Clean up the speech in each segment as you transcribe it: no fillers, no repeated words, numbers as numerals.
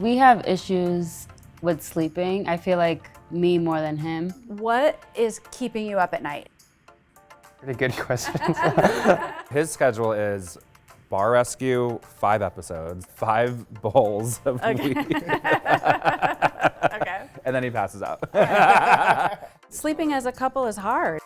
We have issues with sleeping. I feel like me more than him. What is keeping you up at night? Pretty good questions. His schedule is bar rescue, 5 episodes, 5 bowls of weed. Okay. And then he passes out. Sleeping as a couple is hard.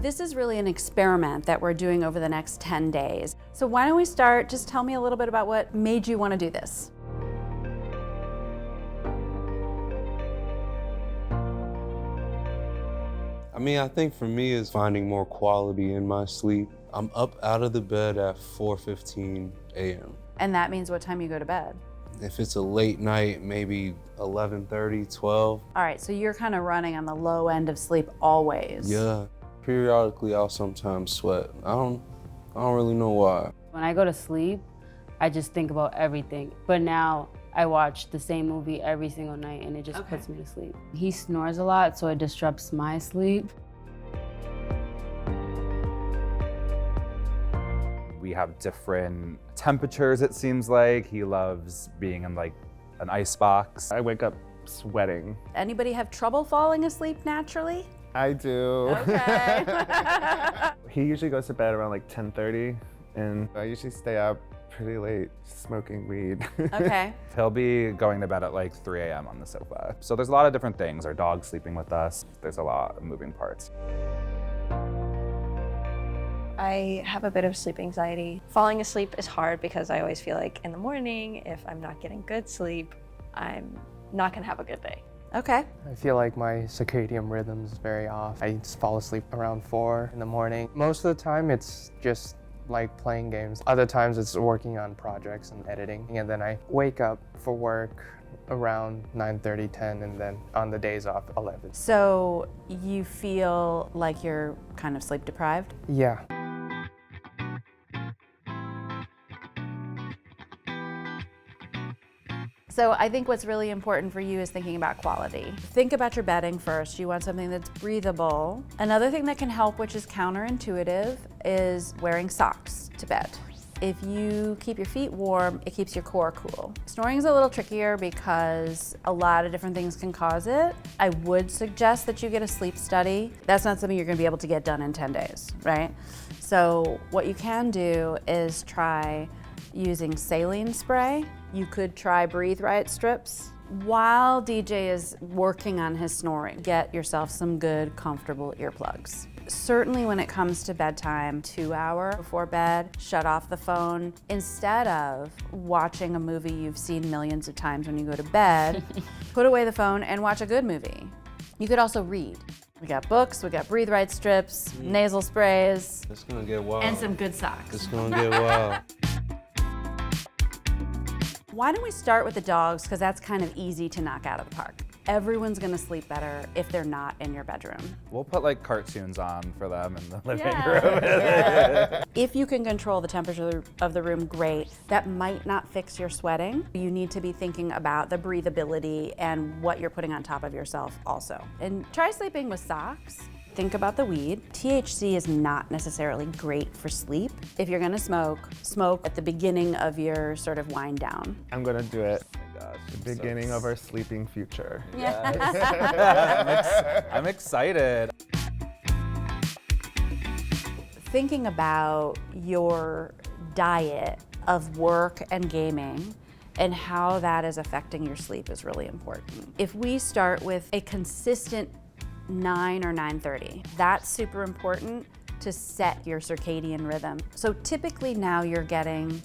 This is really an experiment that we're doing over the next 10 days. So why don't we start, just tell me a little bit about what made you want to do this. I think for me is finding more quality in my sleep. I'm up out of the bed at 4:15 a.m. And that means what time you go to bed. If it's a late night, maybe 11:30, 12. All right, so you're kind of running on the low end of sleep always. Yeah. Periodically, I'll sometimes sweat. I don't really know why. When I go to sleep, I just think about everything. But now I watch the same movie every single night and it just puts me to sleep. He snores a lot, so it disrupts my sleep. We have different temperatures, it seems like. He loves being in like an ice box. I wake up sweating. Anybody have trouble falling asleep naturally? I do. Okay. He usually goes to bed around like 10:30, and I usually stay up pretty late smoking weed. Okay. He'll be going to bed at like 3 a.m. on the sofa. So there's a lot of different things. Our dog's sleeping with us. There's a lot of moving parts. I have a bit of sleep anxiety. Falling asleep is hard because I always feel like in the morning, if I'm not getting good sleep, I'm not gonna have a good day. Okay. I feel like my circadian rhythm is very off. I just fall asleep around 4 in the morning. Most of the time it's just like playing games. Other times it's working on projects and editing. And then I wake up for work around 9:30, 10, and then on the days off, 11. So you feel like you're kind of sleep deprived? Yeah. So I think what's really important for you is thinking about quality. Think about your bedding first. You want something that's breathable. Another thing that can help, which is counterintuitive, is wearing socks to bed. If you keep your feet warm, it keeps your core cool. Snoring is a little trickier because a lot of different things can cause it. I would suggest that you get a sleep study. That's not something you're gonna be able to get done in 10 days, right? So what you can do is try using saline spray. You could try breathe right strips. While DJ is working on his snoring, get yourself some good, comfortable earplugs. Certainly when it comes to bedtime, 2 hours before bed, shut off the phone. Instead of watching a movie you've seen millions of times when you go to bed, put away the phone and watch a good movie. You could also read. We got books, we got breathe right strips, nasal sprays, It's gonna get wild. and some good socks. It's gonna get wild. Why don't we start with the dogs, because that's kind of easy to knock out of the park. Everyone's gonna sleep better if they're not in your bedroom. We'll put like cartoons on for them in the living room. Yeah. If you can control the temperature of the room, great. That might not fix your sweating. You need to be thinking about the breathability and what you're putting on top of yourself also. And try sleeping with socks. Think about the weed. THC is not necessarily great for sleep. If you're gonna smoke, smoke at the beginning of your sort of wind down. I'm gonna do it. Gosh, The beginning of our sleeping future. I'm excited. Thinking about your diet of work and gaming and how that is affecting your sleep is really important. If we start with a consistent 9 or 9:30, that's super important to set your circadian rhythm. So typically now you're getting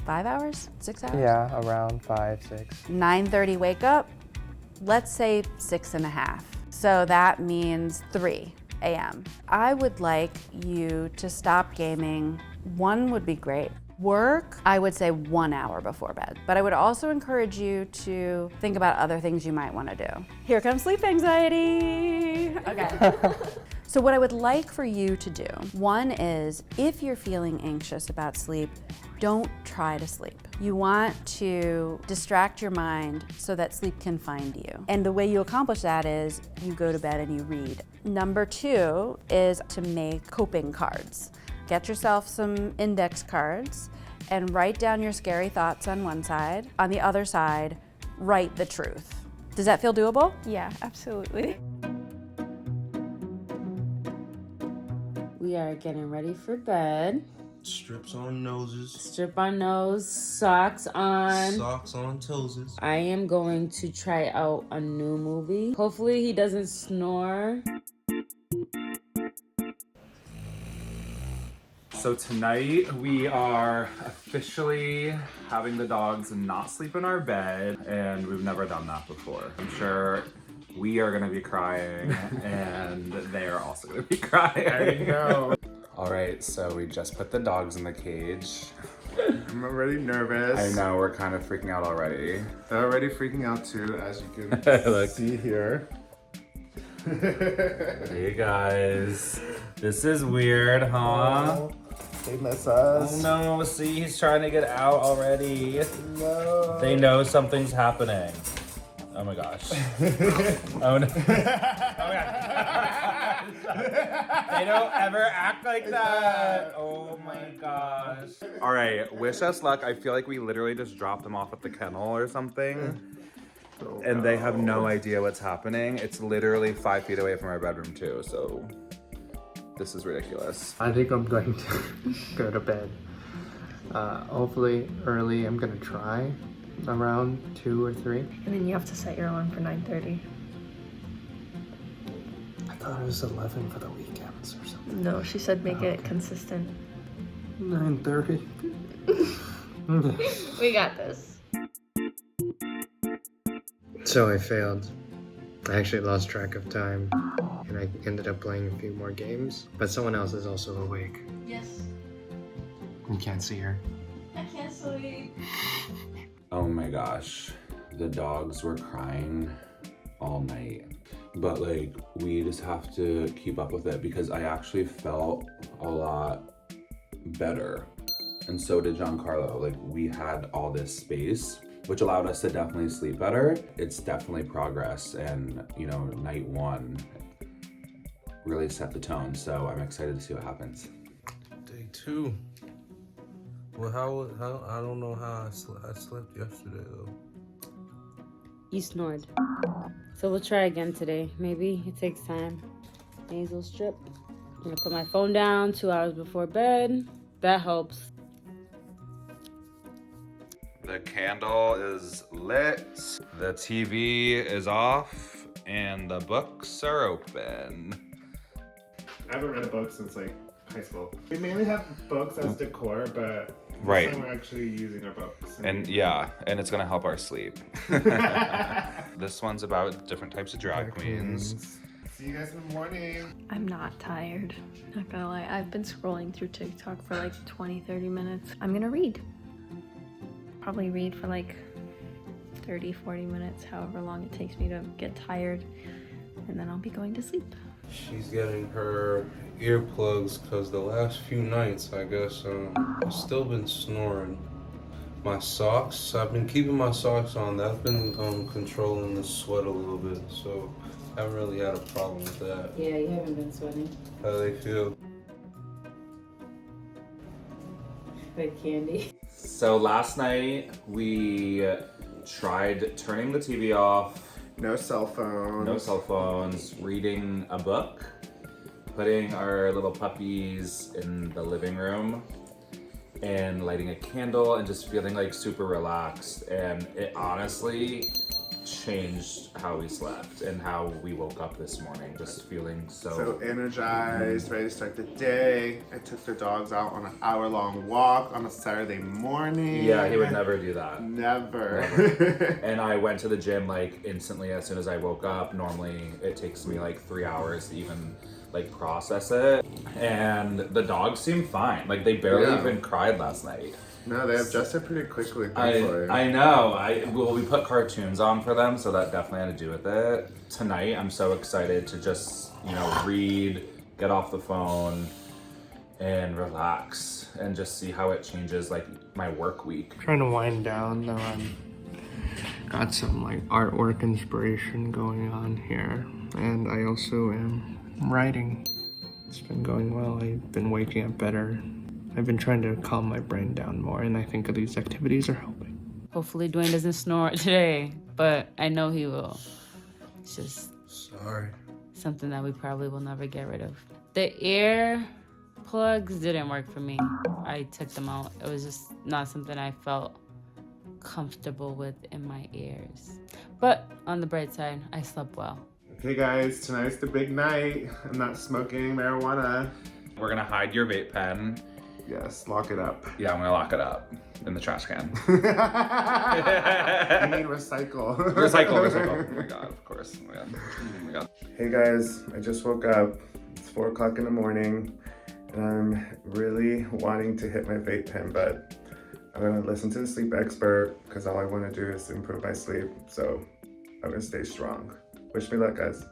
5 hours, 6 hours? Yeah, around 5, 6. 9:30 wake up, let's say 6.5. So that means 3 a.m. I would like you to stop gaming. 1 would be great. Work, I would say 1 hour before bed. But I would also encourage you to think about other things you might want to do. Here comes sleep anxiety. Okay. So what I would like for you to do, 1 is if you're feeling anxious about sleep, don't try to sleep. You want to distract your mind so that sleep can find you. And the way you accomplish that is you go to bed and you read. Number 2 is to make coping cards. get yourself some index cards and write down your scary thoughts on one side. On the other side, write the truth. Does that feel doable? Yeah, absolutely. We are getting ready for bed. Strips on noses. Strip on nose, socks on. Socks on toesies. I am going to try out a new movie. Hopefully he doesn't snore. So tonight we are officially having the dogs not sleep in our bed, and we've never done that before. I'm sure we are gonna be crying and they are also gonna be crying. I know. All right, so we just put the dogs in the cage. I'm already nervous. I know, we're kind of freaking out already. They're already freaking out too, as you can Look. see here. Hey guys, this is weird, huh? They miss us. Oh no, see, he's trying to get out already. No. They know something's happening. Oh my gosh. Oh no. Oh my gosh. They don't ever act like that. Oh my gosh. All right, wish us luck. I feel like we literally just dropped them off at the kennel or something. Oh, And they have no idea what's happening. It's literally 5 feet away from our bedroom too, so this is ridiculous. I think I'm going to go to bed. Hopefully early. I'm gonna try around 2 or 3. And then you have to set your alarm for 9:30. I thought it was 11 for the weekends or something. No, she said make it consistent. 9:30. We got this. So I failed. I actually lost track of time, and I ended up playing a few more games. But someone else is also awake. Yes. You can't see her. I can't sleep. Oh my gosh, the dogs were crying all night. But like, we just have to keep up with it because I actually felt a lot better. And so did Giancarlo. Like, we had all this space, which allowed us to definitely sleep better. It's definitely progress, and you know, night 1 really set the tone. So I'm excited to see what happens. Day 2. Well, how I don't know how I slept yesterday though. You snored. So we'll try again today. Maybe it takes time. Nasal strip. I'm gonna put my phone down 2 hours before bed. That helps. The candle is lit, the TV is off, and the books are open. I haven't read a book since like high school. We mainly have books as decor, but Right. this time we're actually using our books. And yeah, and it's gonna help our sleep. This one's about different types of drag queens. See you guys in the morning. I'm not tired. Not gonna lie. I've been scrolling through TikTok for like 20-30 minutes. I'm gonna read. Probably read for like 30-40 minutes, however long it takes me to get tired, and then I'll be going to sleep. She's getting her earplugs because the last few nights, I guess, I've still been snoring. My socks, I've been keeping my socks on. That's been controlling the sweat a little bit, so I haven't really had a problem with that. Yeah, you haven't been sweating. How do they feel? Like candy. So last night we tried turning the TV off, No cell phones. no cell phones, reading a book, putting our little puppies in the living room, and lighting a candle and just feeling like super relaxed. And it honestly changed how we slept and how we woke up this morning, just feeling So energized, ready to start the day. I took the dogs out on an hour-long walk on a Saturday morning. Yeah, he would never do that. Never. And I went to the gym like instantly as soon as I woke up. Normally it takes me like 3 hours to even like process it. And the dogs seem fine. Like they barely even cried last night. No, they adjusted pretty quickly, thankfully. I know. Well, we put cartoons on for them, so that definitely had to do with it. Tonight, I'm so excited to just, you know, read, get off the phone, and relax, and just see how it changes, like, my work week. Trying to wind down though. I'm got some like artwork inspiration going on here, and I also am writing. It's been going well. I've been waking up better. I've been trying to calm my brain down more, and I think these activities are helping. Hopefully Dwayne doesn't snore today, but I know he will. It's just Sorry. something that we probably will never get rid of. The ear plugs didn't work for me. I took them out. It was just not something I felt comfortable with in my ears. But on the bright side, I slept well. Okay guys, tonight's the big night. I'm not smoking marijuana. We're gonna hide your vape pen. Yes, lock it up. Yeah, I'm gonna lock it up in the trash can. You need recycle. Recycle. Oh my god, of course. Oh my god. Hey guys, I just woke up. It's 4 o'clock in the morning, and I'm really wanting to hit my vape pen, but I'm gonna listen to the sleep expert because all I want to do is improve my sleep. So I'm gonna stay strong. Wish me luck, guys.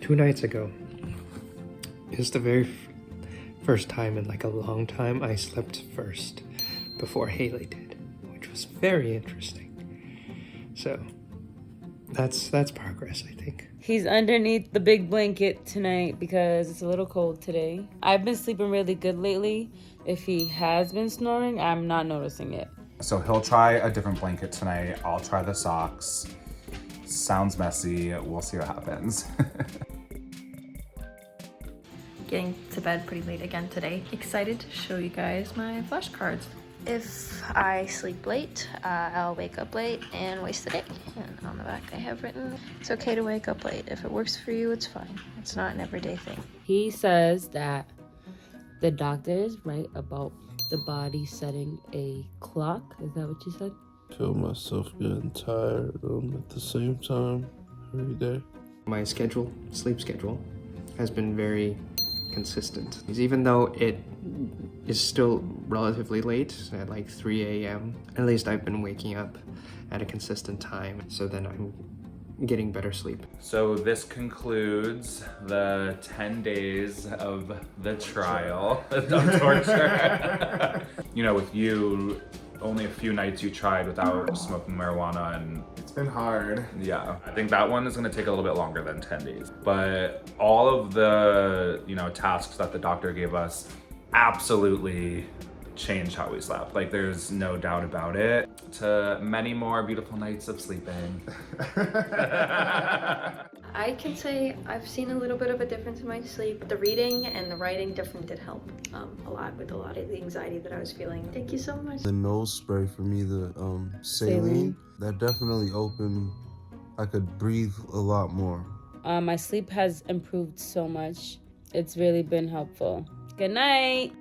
2 nights ago is the very first time in like a long time I slept first before Haley did, which was very interesting. So that's progress, I think. He's underneath the big blanket tonight because it's a little cold today. I've been sleeping really good lately. If he has been snoring, I'm not noticing it. So he'll try a different blanket tonight. I'll try the socks. Sounds messy. We'll see what happens. Getting to bed pretty late again today. Excited to show you guys my flashcards. If I sleep late, I'll wake up late and waste the day. And on the back I have written, it's okay to wake up late. If it works for you, it's fine. It's not an everyday thing. He says that the doctor is right about the body setting a clock. Is that what you said? Feel myself getting tired at the same time every day. My sleep schedule, has been very consistent. Even though it is still relatively late, at like 3 a.m., at least I've been waking up at a consistent time, so then I'm getting better sleep. So this concludes the 10 days of the trial of torture. You know, with you, only a few nights you tried without smoking marijuana, and It's been hard. yeah, I think that one is gonna take a little bit longer than 10 days. But all of the, tasks that the doctor gave us absolutely changed how we slept. Like, there's no doubt about it. To many more beautiful nights of sleeping. I can say I've seen a little bit of a difference in my sleep. The reading and the writing definitely did help a lot with a lot of the anxiety that I was feeling. Thank you so much. The nose spray for me, the saline, that definitely opened. I could breathe a lot more. My sleep has improved so much. It's really been helpful. Good night.